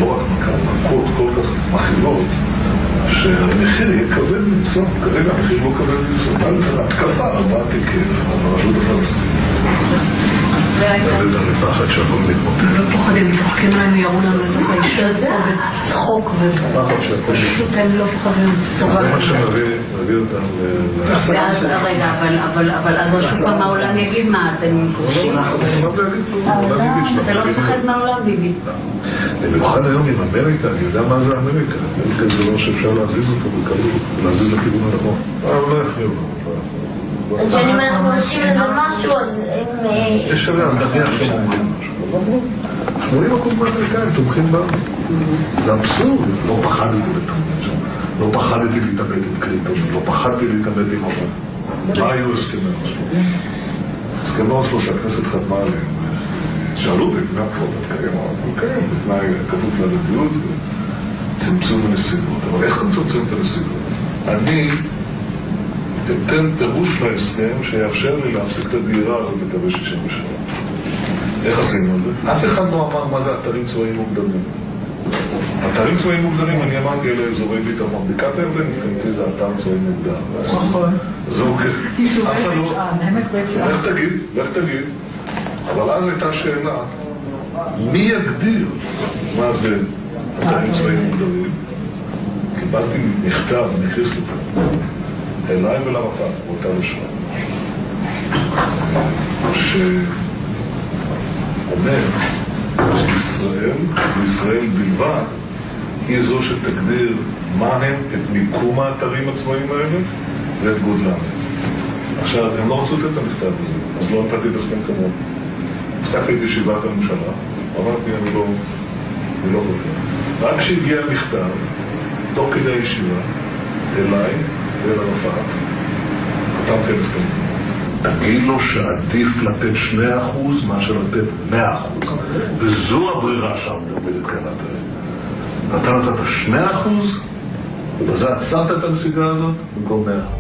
לא רק מכות כל כך מכירות, שהמחיר יהיה כבד מצווה. כרגע המחיר לא כבד מצווה. על התקפה רבת היקף על הרשות הפלסטינית. זה פחד שהכל מתמוטט. לא פוחדים, צוחקים להם, יראו לנו לתוך הישב וצחוק ופשוט הם לא פוחדים. זה מה שמביא אותם ואז רגע, אבל אז עוד פעם העולם יגיד מה אתם כובשים? אתה לא מפחד מהעולם, ביבי. במיוחד היום עם אמריקה, אני יודע מה זה אמריקה. אמריקה זה לא שאפשר להזיז אותו בקלות, להזיז לכיוון הנכון. לא יפריעו לו. אז אם אנחנו עושים איזה משהו, אז הם... יש שווה, אז נניח שהם אומרים משהו. 80% מהאמריקאים תומכים בנו. זה אבסורד. לא פחדתי לתמוד שם. לא פחדתי להתאבד עם קלינטון. לא פחדתי להתאבד עם אובמה. מה היו הסכמי אוסלו? הסכמי אוסלו שהכנסת חתמה עליהם. שאלו אותי, מה כבר תתקיים? אוקיי, בתנאי כפוף להדדיות וצמצום הנסיבות. אבל איך אתה מצמצם את הנסיבות? אני אתן פירוש להסכם שיאפשר לי להפסיק את הדהירה הזאת לקווי 67. איך עשינו את זה? אף אחד לא אמר מה זה אתרים צבאיים מוגדרים. אתרים צבאיים מוגדרים, אני אמרתי אלה אזורי ביטחון. בקעת הירדן, מבחינתי זה אתר צבאי מוגדר. נכון. זה אוקיי. יישובי בית שאן, עמק בית שאן. לך תגיד. אבל אז הייתה שאלה, מי יגדיר מה זה אתרים צבאיים מוגדרים? קיבלתי מכתב, נכנס לפה, אליי ולמפת, באותה לשון, שאומר שישראל בלבד היא זו שתגדיר מה הם, את מיקום האתרים הצבאיים האלה ואת גודלם. עכשיו, הם לא רצו את המכתב הזה, אז לא נתתי את הסכם כמובן. הפסקתי את ישיבת הממשלה, אמרתי, אני לא חושב. רק כשהגיע המכתב, תוך כדי הישיבה, אליי ואל המפת, חתמתי על הסכם. תגיד לו שעדיף לתת 2% מאשר לתת 100%. וזו הברירה שם עומדת כאן אתה נתת 2%, ובזה עצרת את הנסיגה הזאת במקום 100%.